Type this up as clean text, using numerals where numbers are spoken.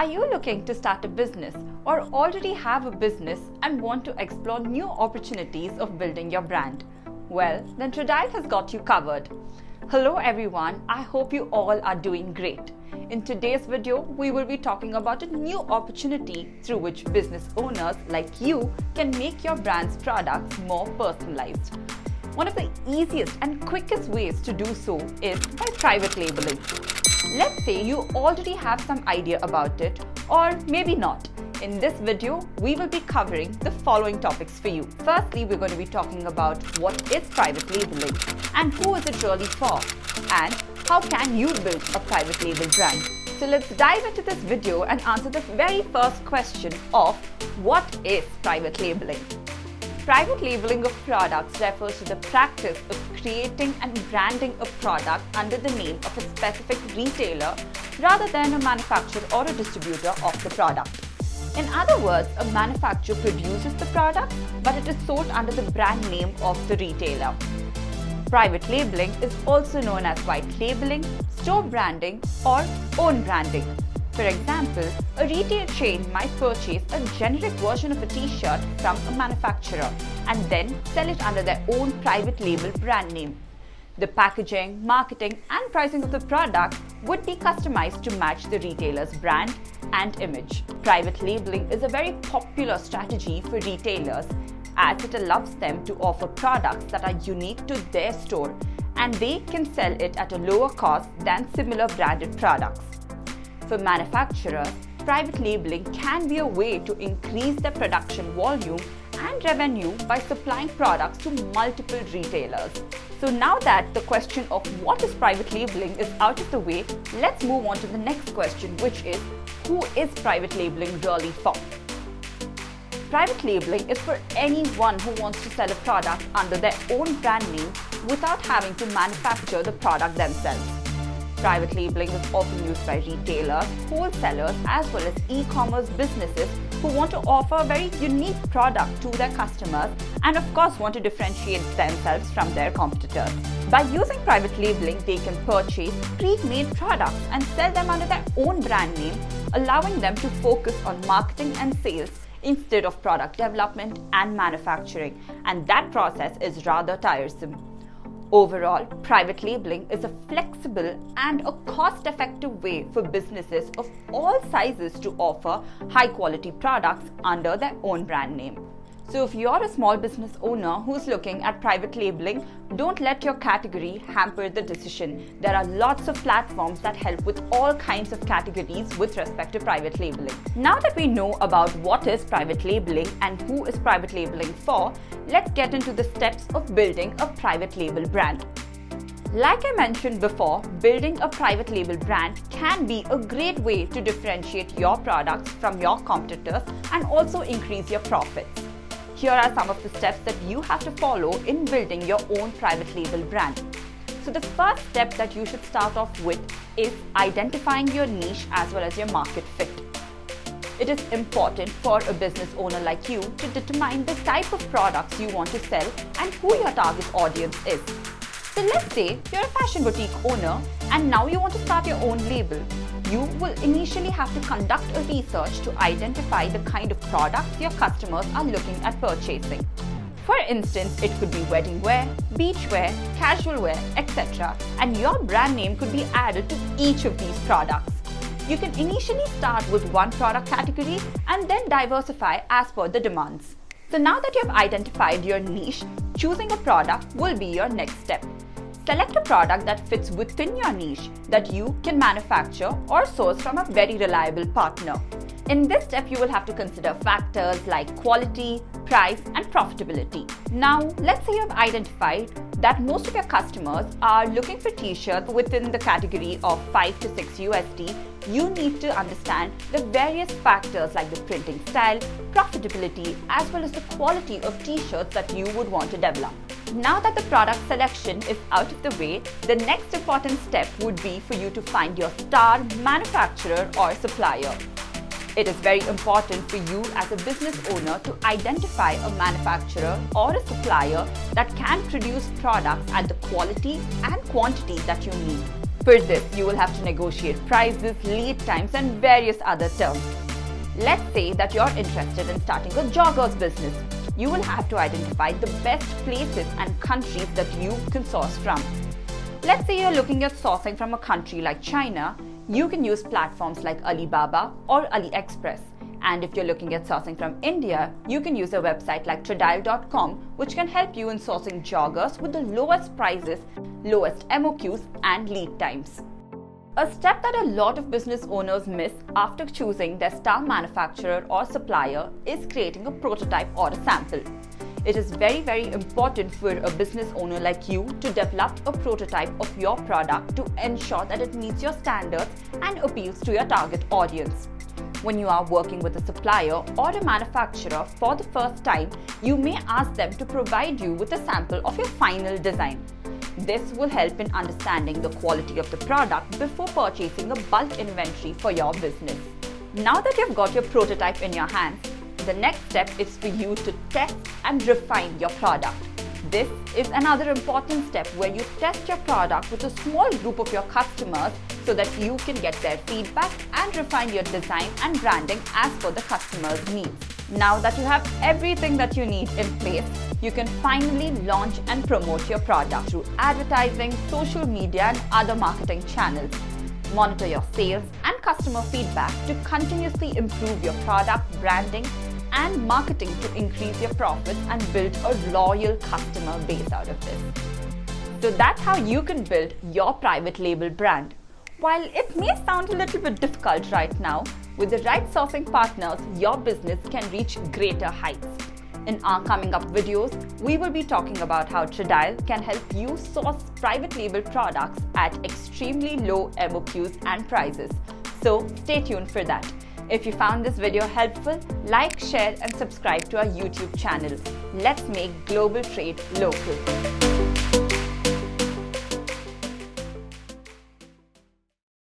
Are you looking to start a business or already have a business and want to explore new opportunities of building your brand? Well, then Tradyl has got you covered. Hello everyone, I hope you all are doing great. In today's video, we will be talking about a new opportunity through which business owners like you can make your brand's products more personalized. One of the easiest and quickest ways to do so is by private labeling. Let's say you already have some idea about it, or maybe not. In this video, we will be covering the following topics for you. Firstly, we're going to be talking about what is private labeling and who is it really for, and how can you build a private label brand. So let's dive into this video and answer the very first question of what is private labeling. Private labeling of products refers to the practice of creating and branding a product under the name of a specific retailer rather than a manufacturer or a distributor of the product. In other words, a manufacturer produces the product, but it is sold under the brand name of the retailer. Private labeling is also known as white labeling, store branding, or own branding. For example, a retail chain might purchase a generic version of a t-shirt from a manufacturer and then sell it under their own private label brand name. The packaging, marketing, and pricing of the product would be customized to match the retailer's brand and image. Private labeling is a very popular strategy for retailers as it allows them to offer products that are unique to their store and they can sell it at a lower cost than similar branded products. For manufacturers, private labeling can be a way to increase their production volume and revenue by supplying products to multiple retailers. So now that the question of what is private labeling is out of the way, let's move on to the next question, which is who is private labeling really for? Private labeling is for anyone who wants to sell a product under their own brand name without having to manufacture the product themselves. Private labeling is often used by retailers, wholesalers, as well as e-commerce businesses who want to offer a very unique product to their customers and of course want to differentiate themselves from their competitors. By using private labeling, they can purchase pre-made products and sell them under their own brand name, allowing them to focus on marketing and sales instead of product development and manufacturing, and that process is rather tiresome. Overall, private labeling is a flexible and a cost-effective way for businesses of all sizes to offer high-quality products under their own brand name. So if you're a small business owner who's looking at private labeling, don't let your category hamper the decision. There are lots of platforms that help with all kinds of categories with respect to private labeling. Now that we know about what is private labeling and who is private labeling for, let's get into the steps of building a private label brand. Like I mentioned before, building a private label brand can be a great way to differentiate your products from your competitors and also increase your profits. Here are some of the steps that you have to follow in building your own private label brand. So the first step that you should start off with is identifying your niche as well as your market fit. It is important for a business owner like you to determine the type of products you want to sell and who your target audience is. So let's say you're a fashion boutique owner and now you want to start your own label. You will initially have to conduct a research to identify the kind of products your customers are looking at purchasing. For instance, it could be wedding wear, beach wear, casual wear, etc. and your brand name could be added to each of these products. You can initially start with one product category and then diversify as per the demands. So now that you've identified your niche, choosing a product will be your next step. Select a product that fits within your niche that you can manufacture or source from a very reliable partner. In this step, you will have to consider factors like quality, price, and profitability. Now, let's say you've identified that most of your customers are looking for t-shirts within the category of 5 to 6 USD. You need to understand the various factors like the printing style, profitability, as well as the quality of t-shirts that you would want to develop. Now that the product selection is out of the way, the next important step would be for you to find your star manufacturer or supplier. It is very important for you as a business owner to identify a manufacturer or a supplier that can produce products at the quality and quantity that you need. For this, you will have to negotiate prices, lead times, and various other terms. Let's say that you're interested in starting a joggers business. You will have to identify the best places and countries that you can source from. Let's say you're looking at sourcing from a country like China. You can use platforms like Alibaba or AliExpress. And if you're looking at sourcing from India, you can use a website like Tradyl.com, which can help you in sourcing joggers with the lowest prices, lowest MOQs, and lead times. A step that a lot of business owners miss after choosing their star manufacturer or supplier is creating a prototype or a sample. It is very important for a business owner like you to develop a prototype of your product to ensure that it meets your standards and appeals to your target audience. When you are working with a supplier or a manufacturer for the first time, you may ask them to provide you with a sample of your final design. This will help in understanding the quality of the product before purchasing a bulk inventory for your business. Now that you've got your prototype in your hands, the next step is for you to test and refine your product. This is another important step where you test your product with a small group of your customers so that you can get their feedback and refine your design and branding as per the customer's needs. Now that you have everything that you need in place, you can finally launch and promote your product through advertising, social media, and other marketing channels. Monitor your sales and customer feedback to continuously improve your product branding and marketing to increase your profits and build a loyal customer base out of this. So that's how you can build your private label brand. While it may sound a little bit difficult right now, with the right sourcing partners, your business can reach greater heights. In our coming up videos, we will be talking about how Tradyl can help you source private label products at extremely low MOQs and prices. So stay tuned for that. If you found this video helpful, like, share, and subscribe to our YouTube channel. Let's make global trade local.